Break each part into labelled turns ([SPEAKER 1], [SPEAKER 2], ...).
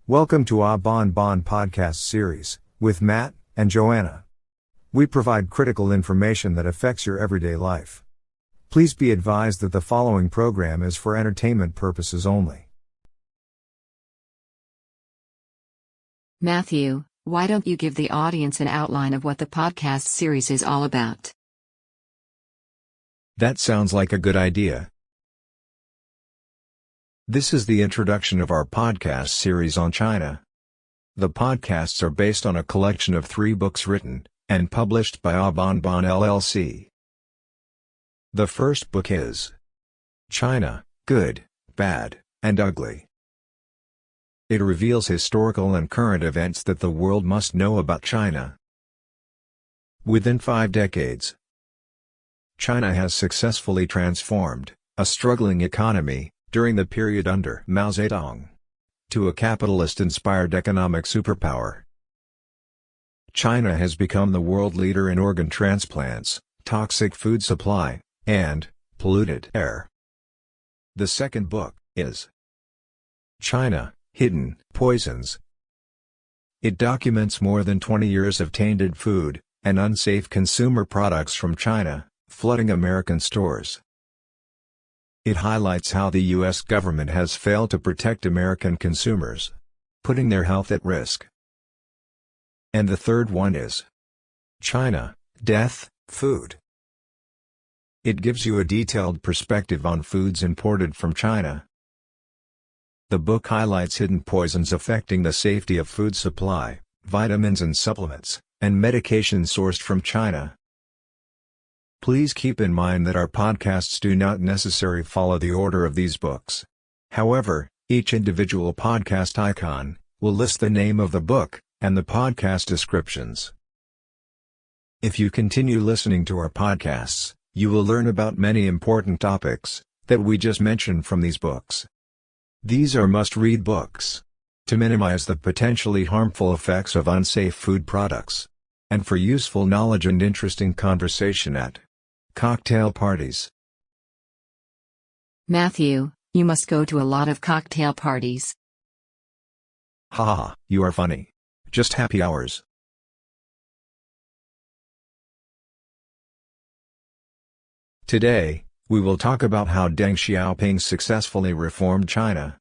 [SPEAKER 1] Welcome to our Bon Bon podcast series, with Matt and Joanna. We provide critical information that affects your everyday life. Please be advised that the following program is for entertainment purposes only.
[SPEAKER 2] Matthew, why don't you give the audience an outline of what the podcast series is all about?
[SPEAKER 3] That sounds like a good idea. This is the introduction of our podcast series on China. The podcasts are based on a collection of 3 books written and published by Bon Bon LLC. The first book is China, Good, Bad, and Ugly. It reveals historical and current events that the world must know about China. Within 5 decades, China has successfully transformed a struggling economy during the period under Mao Zedong to a capitalist-inspired economic superpower. China has become the world leader in organ transplants, toxic food supply, and polluted air. The second book is China, Hidden Poisons. It documents more than 20 years of tainted food and unsafe consumer products from China, flooding American stores. It highlights how the U.S. government has failed to protect American consumers, putting their health at risk. And the third one is China, Death, Food. It gives you a detailed perspective on foods imported from China. The book highlights hidden poisons affecting the safety of food supply, vitamins and supplements, and medication sourced from China. Please keep in mind that our podcasts do not necessarily follow the order of these books. However, each individual podcast icon will list the name of the book and the podcast descriptions. If you continue listening to our podcasts, you will learn about many important topics that we just mentioned from these books. These are must-read books to minimize the potentially harmful effects of unsafe food products, and for useful knowledge and interesting conversation at cocktail parties.
[SPEAKER 2] Matthew, you must go to a lot of cocktail parties.
[SPEAKER 3] Haha, you are funny. Just happy hours. Today, we will talk about how Deng Xiaoping successfully reformed China.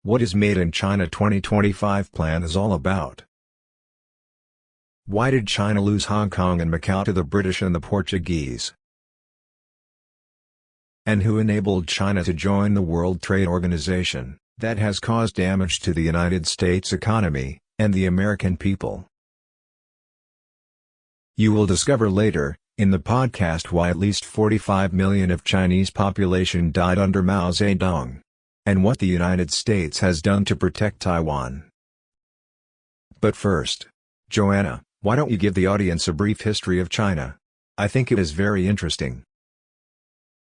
[SPEAKER 3] What his Made in China 2025 plan is all about. Why did China lose Hong Kong and Macau to the British and the Portuguese? And who enabled China to join the World Trade Organization, that has caused damage to the United States economy and the American people? You will discover later in the podcast why at least 45 million of Chinese population died under Mao Zedong, and what the United States has done to protect Taiwan. But first, Joanna, why don't you give the audience a brief history of China? I think it is very interesting.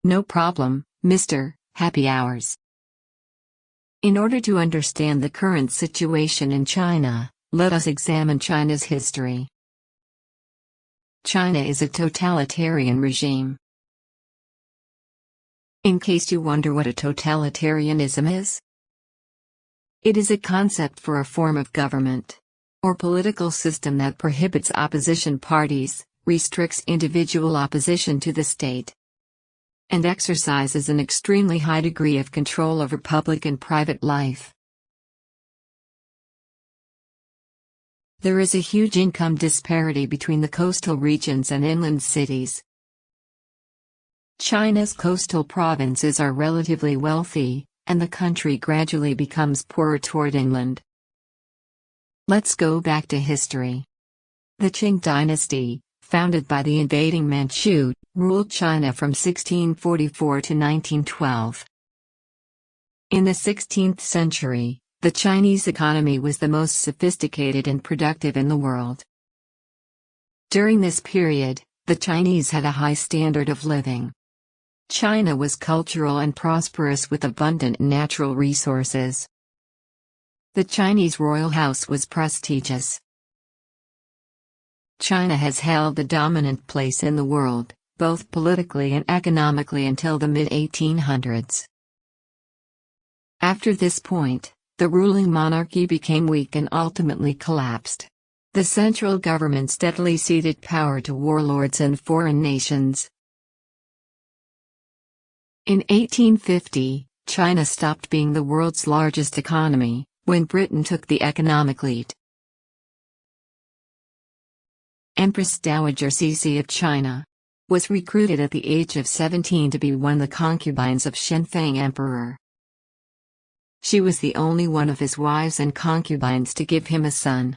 [SPEAKER 2] No problem, Mr. Happy Hours. In order to understand the current situation in China, let us examine China's history. China is a totalitarian regime. In case you wonder what a totalitarianism is, it is a concept for a form of government or political system that prohibits opposition parties, restricts individual opposition to the state, and exercises an extremely high degree of control over public and private life. There is a huge income disparity between the coastal regions and inland cities. China's coastal provinces are relatively wealthy, and the country gradually becomes poorer toward inland. Let's go back to history. The Qing Dynasty, founded by the invading Manchu, ruled China from 1644 to 1912. In the 16th century, the Chinese economy was the most sophisticated and productive in the world. During this period, the Chinese had a high standard of living. China was cultural and prosperous with abundant natural resources. The Chinese royal house was prestigious. China has held the dominant place in the world, both politically and economically until the mid-1800s. After this point, the ruling monarchy became weak and ultimately collapsed. The central government steadily ceded power to warlords and foreign nations. In 1850, China stopped being the world's largest economy, when Britain took the economic lead. Empress Dowager Cixi of China was recruited at the age of 17 to be one of the concubines of Shenfeng Emperor. She was the only one of his wives and concubines to give him a son.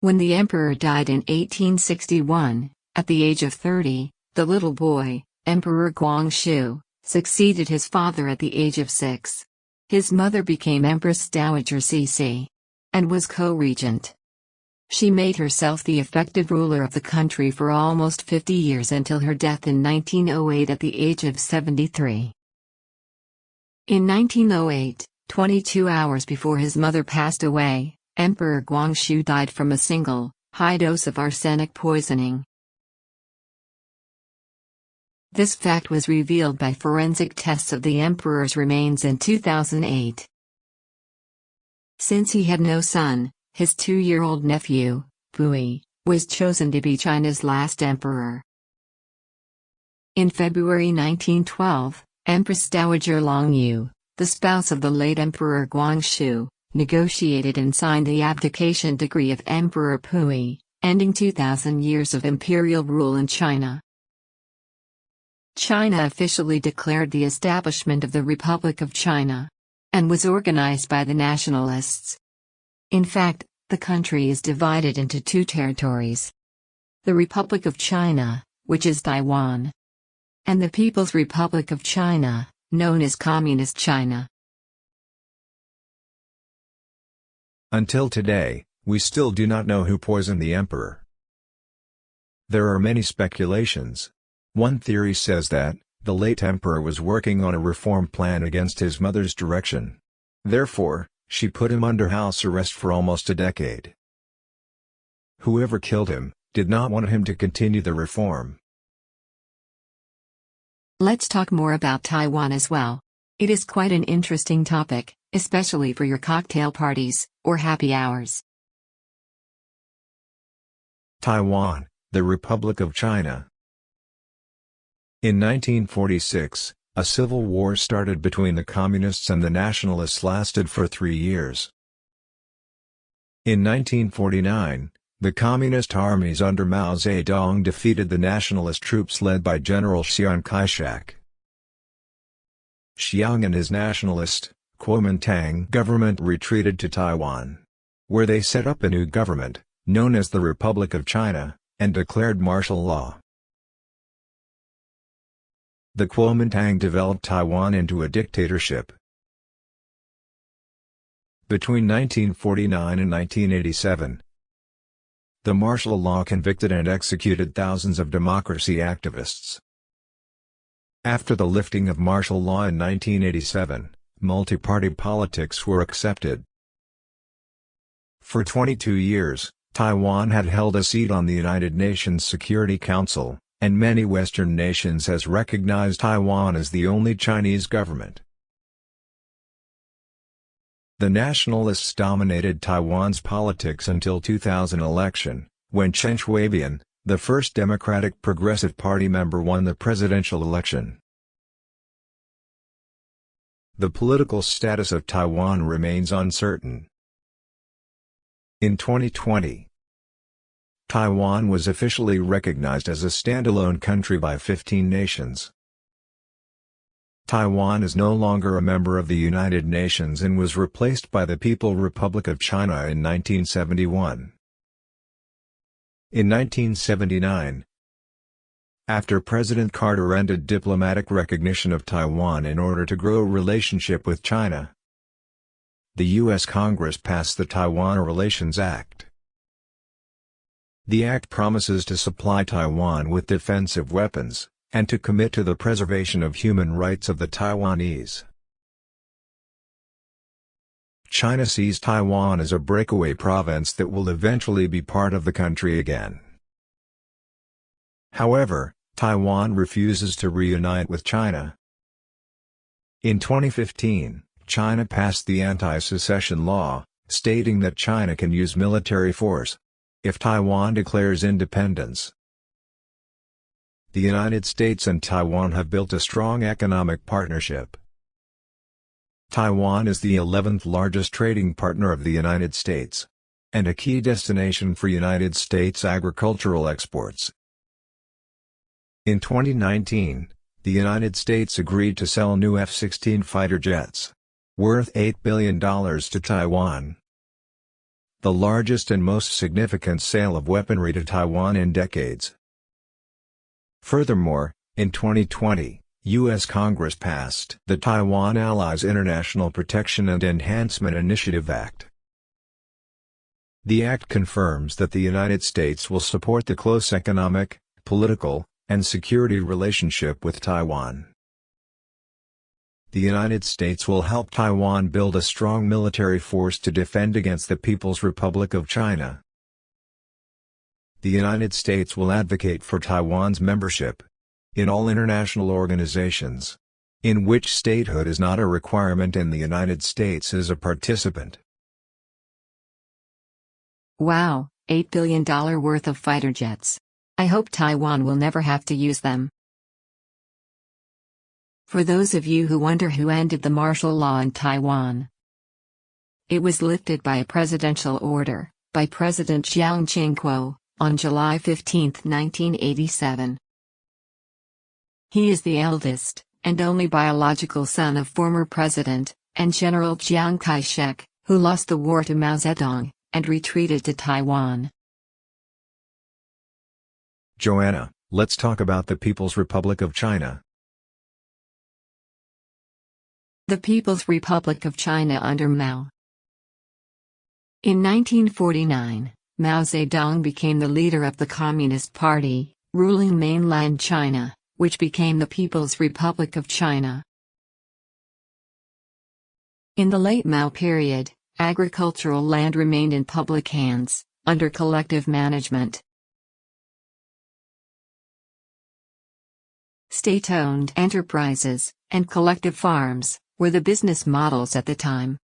[SPEAKER 2] When the emperor died in 1861, at the age of 30, the little boy, Emperor Guangxu, succeeded his father at the age of 6. His mother became Empress Dowager Cixi and was co-regent. She made herself the effective ruler of the country for almost 50 years until her death in 1908 at the age of 73. In 1908, 22 hours before his mother passed away, Emperor Guangxu died from a single, high dose of arsenic poisoning. This fact was revealed by forensic tests of the emperor's remains in 2008. Since he had no son, his 2-year-old nephew, Pui, was chosen to be China's last emperor. In February 1912, Empress Dowager Longyu, the spouse of the late Emperor Guangxu, negotiated and signed the abdication decree of Emperor Pui, ending 2,000 years of imperial rule in China. China officially declared the establishment of the Republic of China and was organized by the nationalists. In fact, the country is divided into 2 territories: the Republic of China, which is Taiwan, and the People's Republic of China, known as Communist China.
[SPEAKER 3] Until today, we still do not know who poisoned the emperor. There are many speculations. One theory says that the late emperor was working on a reform plan against his mother's direction. Therefore, she put him under house arrest for almost a decade. Whoever killed him did not want him to continue the reform.
[SPEAKER 2] Let's talk more about Taiwan as well. It is quite an interesting topic, especially for your cocktail parties or happy hours.
[SPEAKER 3] Taiwan, the Republic of China. In 1946, a civil war started between the Communists and the Nationalists lasted for 3 years. In 1949, the Communist armies under Mao Zedong defeated the Nationalist troops led by General Chiang Kai-shek. Chiang and his nationalist, Kuomintang government retreated to Taiwan, where they set up a new government, known as the Republic of China, and declared martial law. The Kuomintang developed Taiwan into a dictatorship. Between 1949 and 1987, the martial law convicted and executed thousands of democracy activists. After the lifting of martial law in 1987, multi-party politics were accepted. For 22 years, Taiwan had held a seat on the United Nations Security Council, and many Western nations has recognized Taiwan as the only Chinese government. The nationalists dominated Taiwan's politics until 2000 election, when Chen Shui-bian, the first Democratic Progressive Party member, won the presidential election. The political status of Taiwan remains uncertain. In 2020, Taiwan was officially recognized as a standalone country by 15 nations. Taiwan is no longer a member of the United Nations and was replaced by the People's Republic of China in 1971. In 1979, after President Carter ended diplomatic recognition of Taiwan in order to grow a relationship with China, the U.S. Congress passed the Taiwan Relations Act. The act promises to supply Taiwan with defensive weapons, and to commit to the preservation of human rights of the Taiwanese. China sees Taiwan as a breakaway province that will eventually be part of the country again. However, Taiwan refuses to reunite with China. In 2015, China passed the anti-secession law, stating that China can use military force if Taiwan declares independence. The United States and Taiwan have built a strong economic partnership. Taiwan is the 11th largest trading partner of the United States, and a key destination for United States agricultural exports. In 2019, the United States agreed to sell new F-16 fighter jets, worth $8 billion to Taiwan, the largest and most significant sale of weaponry to Taiwan in decades. Furthermore, in 2020, U.S. Congress passed the Taiwan Allies International Protection and Enhancement Initiative Act. The act confirms that the United States will support the close economic, political, and security relationship with Taiwan. The United States will help Taiwan build a strong military force to defend against the People's Republic of China. The United States will advocate for Taiwan's membership in all international organizations in which statehood is not a requirement and the United States is a participant.
[SPEAKER 2] Wow, $8 billion worth of fighter jets. I hope Taiwan will never have to use them. For those of you who wonder who ended the martial law in Taiwan, it was lifted by a presidential order by President Chiang Ching-kuo on July 15, 1987. He is the eldest and only biological son of former President and General Chiang Kai-shek, who lost the war to Mao Zedong and retreated to Taiwan.
[SPEAKER 3] Joanna, let's talk about the People's Republic of China.
[SPEAKER 2] The People's Republic of China under Mao. In 1949, Mao Zedong became the leader of the Communist Party, ruling mainland China, which became the People's Republic of China. In the late Mao period, agricultural land remained in public hands, under collective management. State-owned enterprises and collective farms were the business models at the time.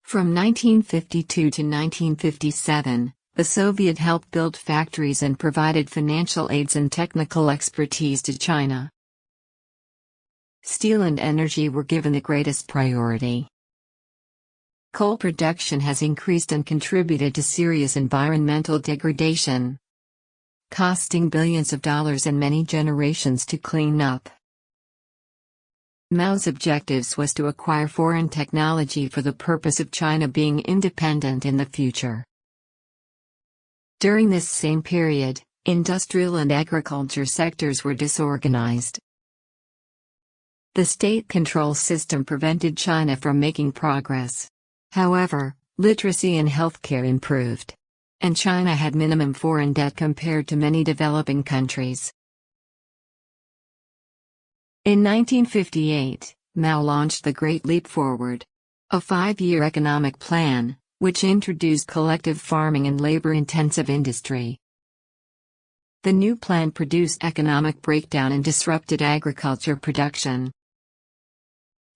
[SPEAKER 2] From 1952 to 1957, the Soviet helped build factories and provided financial aids and technical expertise to China. Steel and energy were given the greatest priority. Coal production has increased and contributed to serious environmental degradation, costing billions of dollars and many generations to clean up. Mao's objectives was to acquire foreign technology for the purpose of China being independent in the future. During this same period, industrial and agriculture sectors were disorganized. The state control system prevented China from making progress. However, literacy and healthcare improved, and China had minimum foreign debt compared to many developing countries. In 1958, Mao launched the Great Leap Forward, a 5-year economic plan, which introduced collective farming and labor-intensive industry. The new plan produced economic breakdown and disrupted agriculture production.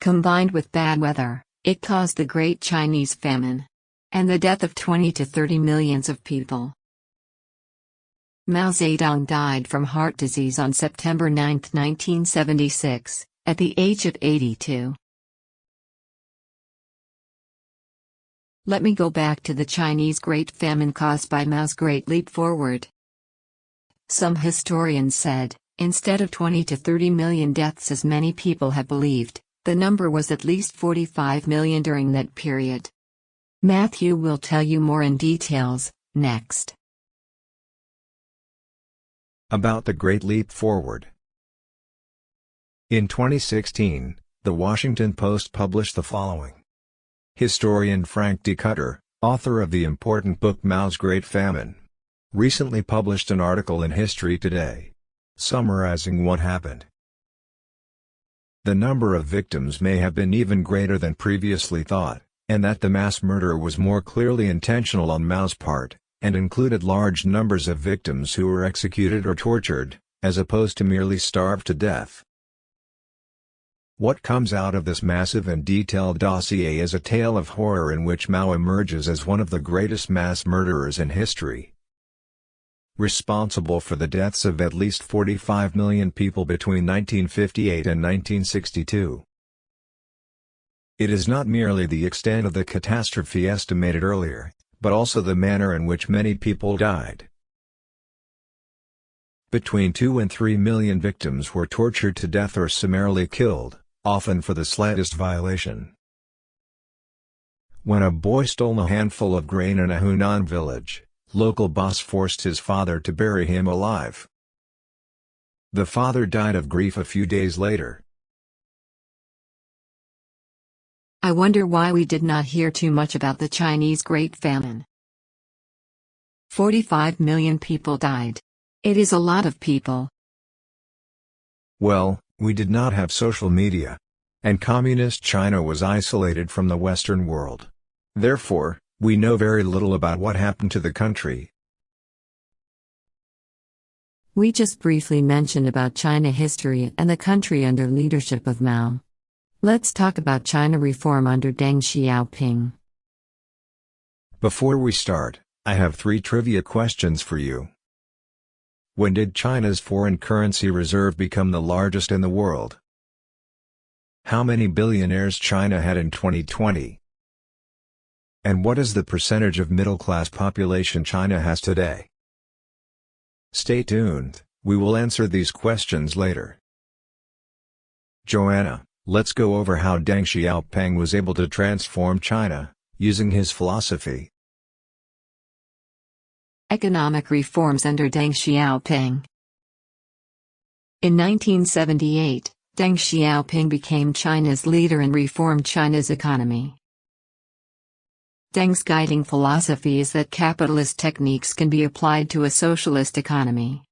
[SPEAKER 2] Combined with bad weather, it caused the Great Chinese Famine and the death of 20 to 30 millions of people. Mao Zedong died from heart disease on September 9, 1976, at the age of 82. Let me go back to the Chinese Great Famine caused by Mao's Great Leap Forward. Some historians said, instead of 20 to 30 million deaths as many people have believed, the number was at least 45 million during that period. Matthew will tell you more in details, next.
[SPEAKER 3] About the Great Leap Forward. In 2016, The Washington Post published the following. Historian Frank D. Cutter, author of the important book Mao's Great Famine, recently published an article in History Today, summarizing what happened. The number of victims may have been even greater than previously thought, and that the mass murder was more clearly intentional on Mao's part, and included large numbers of victims who were executed or tortured, as opposed to merely starved to death. What comes out of this massive and detailed dossier is a tale of horror in which Mao emerges as one of the greatest mass murderers in history, responsible for the deaths of at least 45 million people between 1958 and 1962. It is not merely the extent of the catastrophe estimated earlier, but also the manner in which many people died. Between 2 and 3 million victims were tortured to death or summarily killed, often for the slightest violation. When a boy stole a handful of grain in a Hunan village, local boss forced his father to bury him alive. The father died of grief a few days later.
[SPEAKER 2] I wonder why we did not hear too much about the Chinese Great Famine. 45 million people died. It is a lot of people.
[SPEAKER 3] Well, we did not have social media. And communist China was isolated from the Western world. Therefore, we know very little about what happened to the country.
[SPEAKER 2] We just briefly mentioned about China history and the country under leadership of Mao. Let's talk about China reform under Deng Xiaoping.
[SPEAKER 3] Before we start, I have 3 trivia questions for you. When did China's foreign currency reserve become the largest in the world? How many billionaires China had in 2020? And what is the percentage of middle-class population China has today? Stay tuned, we will answer these questions later. Joanna, let's go over how Deng Xiaoping was able to transform China, using his philosophy.
[SPEAKER 2] Economic reforms under Deng Xiaoping. In 1978, Deng Xiaoping became China's leader and reformed China's economy. Deng's guiding philosophy is that capitalist techniques can be applied to a socialist economy.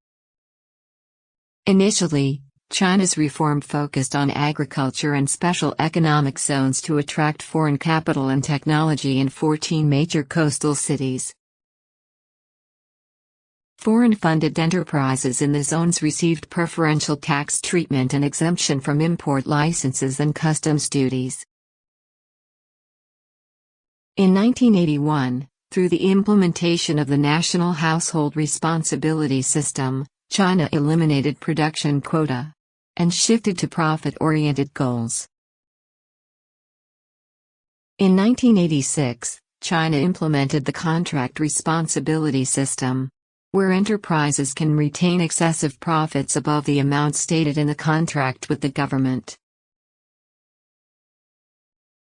[SPEAKER 2] Initially, China's reform focused on agriculture and special economic zones to attract foreign capital and technology in 14 major coastal cities. Foreign-funded enterprises in the zones received preferential tax treatment and exemption from import licenses and customs duties. In 1981, through the implementation of the National Household Responsibility System, China eliminated production quota and shifted to profit-oriented goals. In 1986, China implemented the Contract Responsibility System, where enterprises can retain excessive profits above the amount stated in the contract with the government.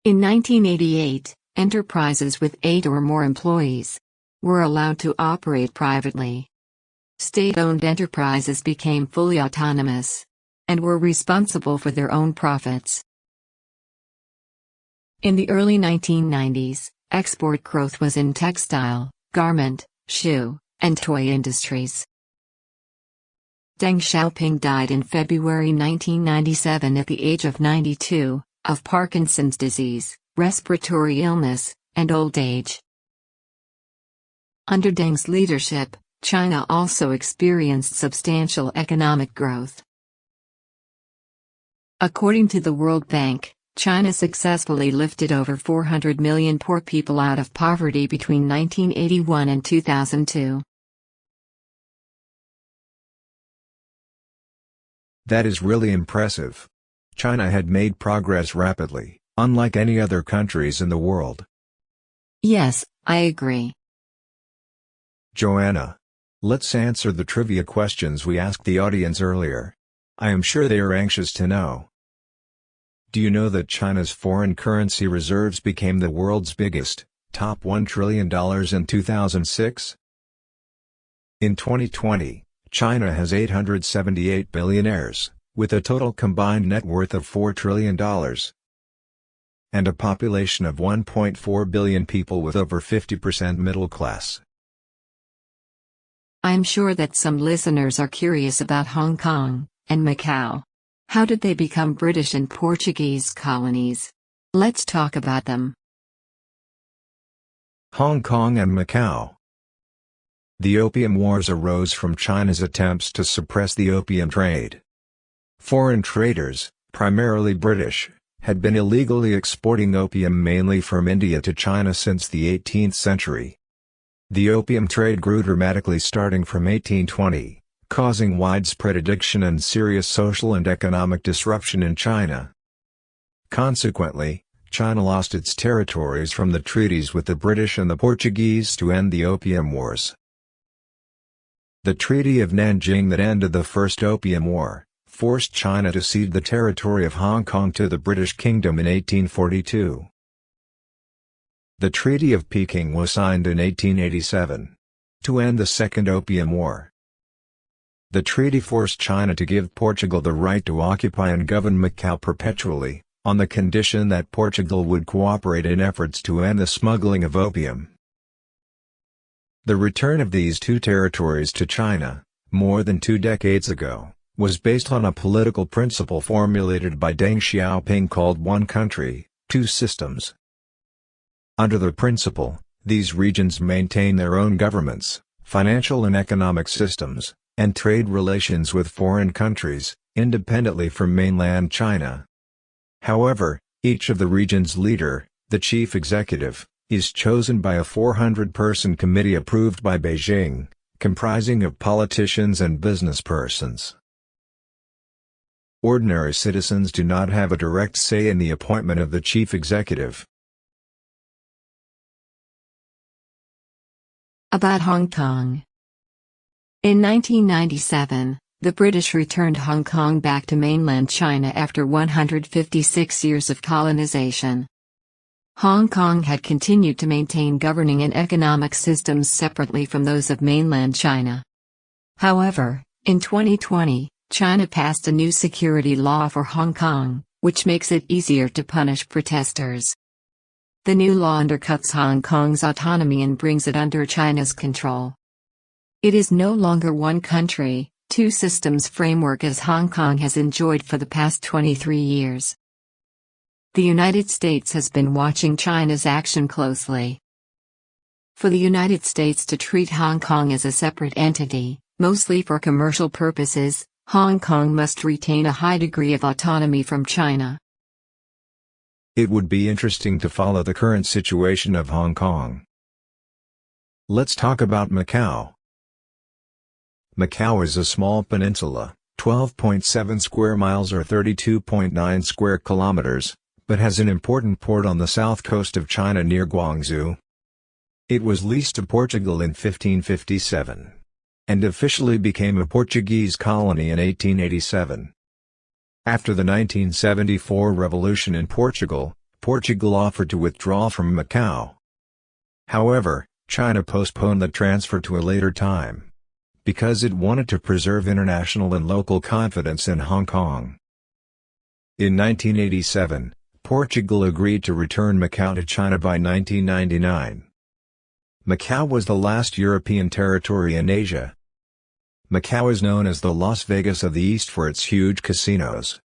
[SPEAKER 2] In 1988, enterprises with 8 or more employees were allowed to operate privately. State-owned enterprises became fully autonomous and were responsible for their own profits. In the early 1990s, export growth was in textile, garment, shoe, and toy industries. Deng Xiaoping died in February 1997 at the age of 92, of Parkinson's disease, respiratory illness, and old age. Under Deng's leadership, China also experienced substantial economic growth. According to the World Bank, China successfully lifted over 400 million poor people out of poverty between 1981 and 2002.
[SPEAKER 3] That is really impressive. China had made progress rapidly, unlike any other countries in the world.
[SPEAKER 2] Yes, I agree.
[SPEAKER 3] Joanna, let's answer the trivia questions we asked the audience earlier. I am sure they are anxious to know. Do you know that China's foreign currency reserves became the world's biggest, top $1 trillion in 2006? In 2020, China has 878 billionaires, with a total combined net worth of $4 trillion, and a population of 1.4 billion people with over 50% middle class.
[SPEAKER 2] I'm sure that some listeners are curious about Hong Kong and Macau. How did they become British and Portuguese colonies? Let's talk about them.
[SPEAKER 3] Hong Kong and Macau. The Opium Wars arose from China's attempts to suppress the opium trade. Foreign traders, primarily British, had been illegally exporting opium mainly from India to China since the 18th century. The opium trade grew dramatically starting from 1820, causing widespread addiction and serious social and economic disruption in China. Consequently, China lost its territories from the treaties with the British and the Portuguese to end the Opium Wars. The Treaty of Nanjing that ended the First Opium War forced China to cede the territory of Hong Kong to the British Kingdom in 1842. The Treaty of Peking was signed in 1887 to end the Second Opium War. The treaty forced China to give Portugal the right to occupy and govern Macau perpetually, on the condition that Portugal would cooperate in efforts to end the smuggling of opium. The return of these two territories to China, more than 2 decades ago, was based on a political principle formulated by Deng Xiaoping called One Country, Two Systems. Under the principle, these regions maintain their own governments, financial and economic systems, and trade relations with foreign countries, independently from mainland China. However, each of the region's leader, the chief executive, is chosen by a 400-person committee approved by Beijing, comprising of politicians and businesspersons. Ordinary citizens do not have a direct say in the appointment of the chief executive.
[SPEAKER 2] About Hong Kong. In 1997, the British returned Hong Kong back to mainland China after 156 years of colonization. Hong Kong had continued to maintain governing and economic systems separately from those of mainland China. However, in 2020, China passed a new security law for Hong Kong, which makes it easier to punish protesters. The new law undercuts Hong Kong's autonomy and brings it under China's control. It is no longer one country, two systems framework as Hong Kong has enjoyed for the past 23 years. The United States has been watching China's action closely. For the United States to treat Hong Kong as a separate entity, mostly for commercial purposes, Hong Kong must retain a high degree of autonomy from China.
[SPEAKER 3] It would be interesting to follow the current situation of Hong Kong. Let's talk about Macau. Macau is a small peninsula, 12.7 square miles or 32.9 square kilometers, but has an important port on the south coast of China near Guangzhou. It was leased to Portugal in 1557, and officially became a Portuguese colony in 1887. After the 1974 revolution in Portugal, Portugal offered to withdraw from Macau. However, China postponed the transfer to a later time, because it wanted to preserve international and local confidence in Hong Kong. In 1987, Portugal agreed to return Macau to China by 1999. Macau was the last European territory in Asia. Macau is known as the Las Vegas of the East for its huge casinos.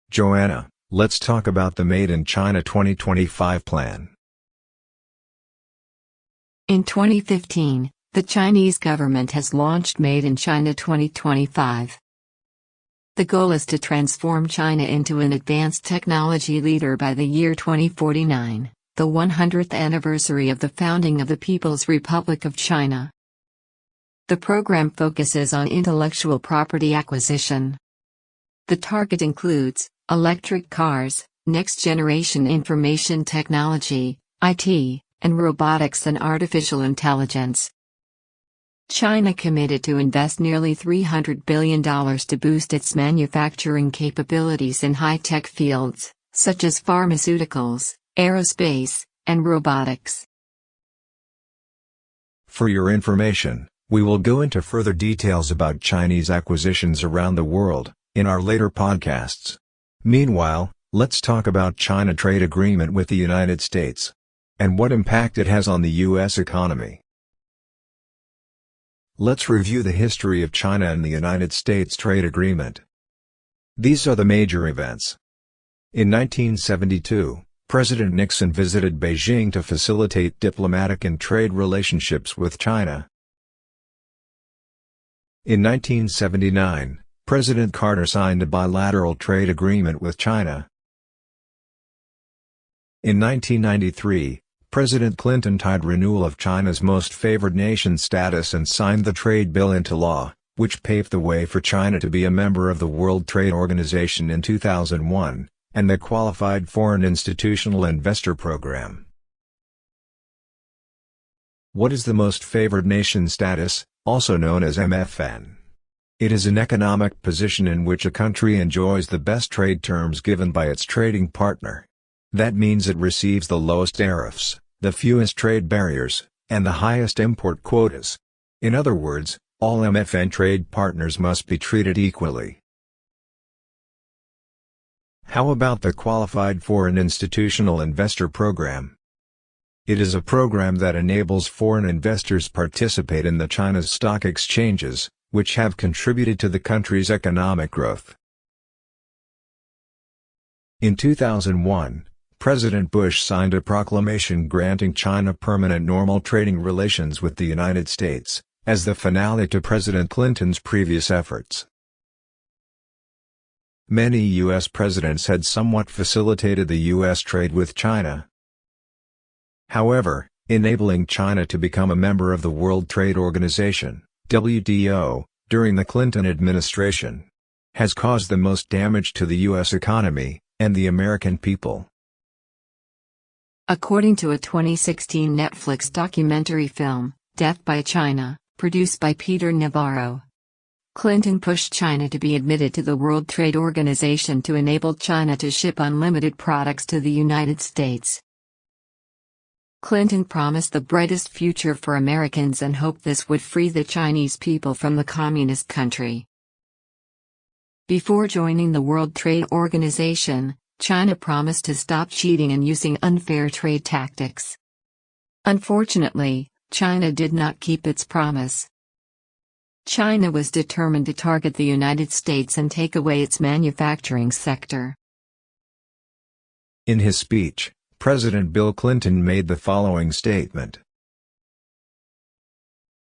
[SPEAKER 3] Joanna, let's talk about the Made in China 2025 plan.
[SPEAKER 2] In 2015, the Chinese government has launched Made in China 2025. The goal is to transform China into an advanced technology leader by the year 2049, the 100th anniversary of the founding of the People's Republic of China. The program focuses on intellectual property acquisition. The target includes electric cars, next-generation information technology, IT, and robotics and artificial intelligence. China committed to invest nearly $300 billion to boost its manufacturing capabilities in high-tech fields, such as pharmaceuticals, aerospace, and robotics.
[SPEAKER 3] For your information, we will go into further details about Chinese acquisitions around the world, in our later podcasts. Meanwhile, let's talk about China trade agreement with the United States, and what impact it has on the U.S. economy. Let's review the history of China and the United States trade agreement. These are the major events. In 1972, President Nixon visited Beijing to facilitate diplomatic and trade relationships with China. In 1979, President Carter signed a bilateral trade agreement with China. In 1993, President Clinton tied renewal of China's most favored nation status and signed the trade bill into law, which paved the way for China to be a member of the World Trade Organization in 2001, and the Qualified Foreign Institutional Investor Program. What is the most favored nation status, also known as MFN? It is an economic position in which a country enjoys the best trade terms given by its trading partner. That means it receives the lowest tariffs, the fewest trade barriers, and the highest import quotas. In other words, all MFN trade partners must be treated equally. How about the Qualified Foreign Institutional Investor Program? It is a program that enables foreign investors participate in the China's stock exchanges, which have contributed to the country's economic growth. In 2001, President Bush signed a proclamation granting China permanent normal trading relations with the United States, as the finale to President Clinton's previous efforts. Many U.S. presidents had somewhat facilitated the U.S. trade with China. However, enabling China to become a member of the World Trade Organization, WTO, during the Clinton administration, has caused the most damage to the U.S. economy, and the American people.
[SPEAKER 2] According to a 2016 Netflix documentary film, Death by China, produced by Peter Navarro, Clinton pushed China to be admitted to the World Trade Organization to enable China to ship unlimited products to the United States. Clinton promised the brightest future for Americans and hoped this would free the Chinese people from the communist country. Before joining the World Trade Organization, China promised to stop cheating and using unfair trade tactics. Unfortunately, China did not keep its promise. China was determined to target the United States and take away its manufacturing sector.
[SPEAKER 3] In his speech, President Bill Clinton made the following statement.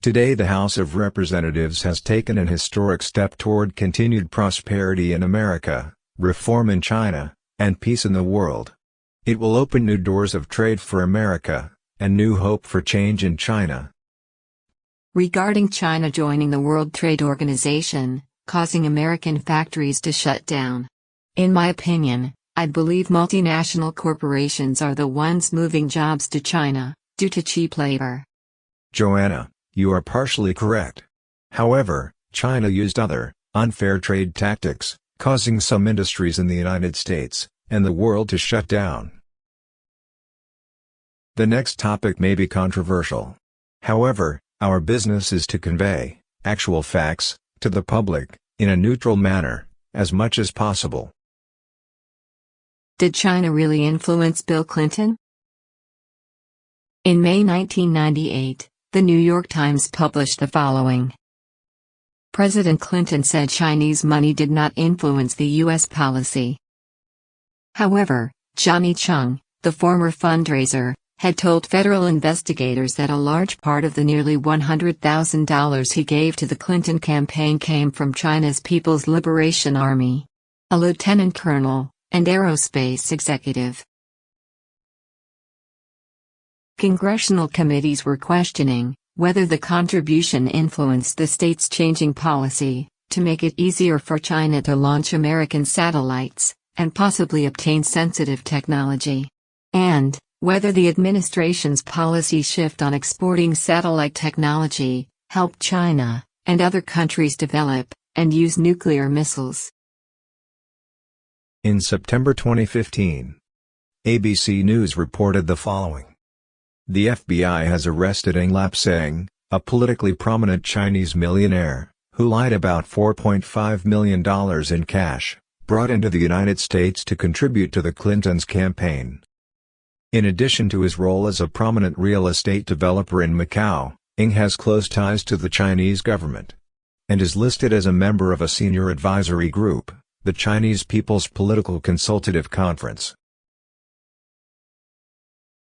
[SPEAKER 3] Today the House of Representatives has taken an historic step toward continued prosperity in America, reform in China, and peace in the world. It will open new doors of trade for America, and new hope for change in China.
[SPEAKER 2] Regarding China joining the World Trade Organization, causing American factories to shut down. In my opinion, I believe multinational corporations are the ones moving jobs to China, due to cheap labor.
[SPEAKER 3] Joanna, you are partially correct. However, China used other, unfair trade tactics, causing some industries in the United States, and the world to shut down. The next topic may be controversial. However, our business is to convey actual facts to the public in a neutral manner, as much as possible.
[SPEAKER 2] Did China really influence Bill Clinton? In May 1998, the New York Times published the following. President Clinton said Chinese money did not influence the U.S. policy. However, Johnny Chung, the former fundraiser, had told federal investigators that a large part of the nearly $100,000 he gave to the Clinton campaign came from China's People's Liberation Army, a lieutenant colonel, and aerospace executive. Congressional committees were questioning whether the contribution influenced the state's changing policy to make it easier for China to launch American satellites and possibly obtain sensitive technology, and whether the administration's policy shift on exporting satellite technology helped China and other countries develop and use nuclear missiles.
[SPEAKER 3] In September 2015, ABC News reported the following. The FBI has arrested Deng Xiaoping, a politically prominent Chinese millionaire, who lied about $4.5 million in cash, brought into the United States to contribute to the Clintons' campaign. In addition to his role as a prominent real estate developer in Macau, Deng has close ties to the Chinese government, and is listed as a member of a senior advisory group, the Chinese People's Political Consultative Conference.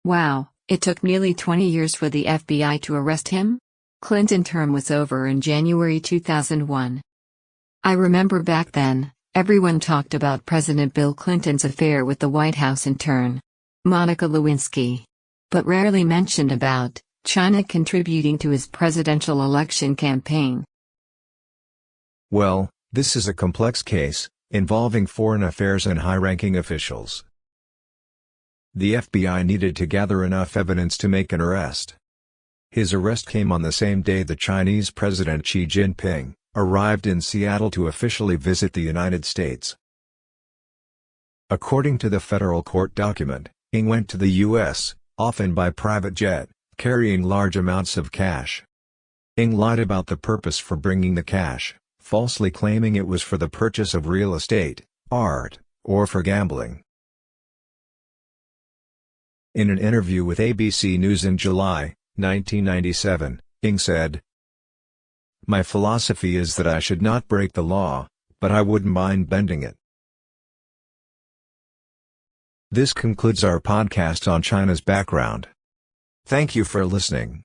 [SPEAKER 2] Wow, it took nearly 20 years for the FBI to arrest him? Clinton's term was over in January 2001. I remember back then, everyone talked about President Bill Clinton's affair with the White House intern, Monica Lewinsky, but rarely mentioned about China contributing to his presidential election campaign.
[SPEAKER 3] Well, this is a complex case, involving foreign affairs and high-ranking officials. The FBI needed to gather enough evidence to make an arrest. His arrest came on the same day the Chinese President Xi Jinping arrived in Seattle to officially visit the United States. According to the federal court document, Ng went to the U.S., often by private jet, carrying large amounts of cash. Ng lied about the purpose for bringing the cash, falsely claiming it was for the purchase of real estate, art, or for gambling. In an interview with ABC News in July 1997, Ng said, "My philosophy is that I should not break the law, but I wouldn't mind bending it." This concludes our podcast on China's background. Thank you for listening.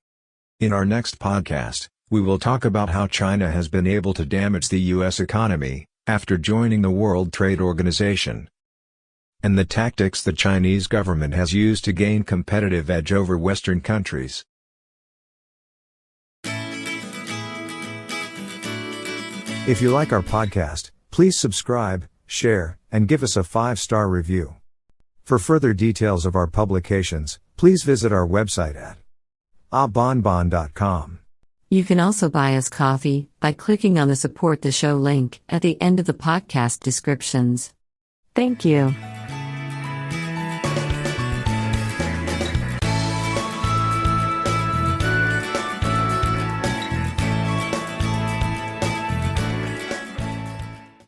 [SPEAKER 3] In our next podcast, we will talk about how China has been able to damage the U.S. economy after joining the World Trade Organization, and the tactics the Chinese government has used to gain competitive edge over Western countries.
[SPEAKER 1] If you like our podcast, please subscribe, share, and give us a 5-star review. For further details of our publications, please visit our website at abonbon.com.
[SPEAKER 2] You can also buy us coffee by clicking on the Support the Show link at the end of the podcast descriptions. Thank you.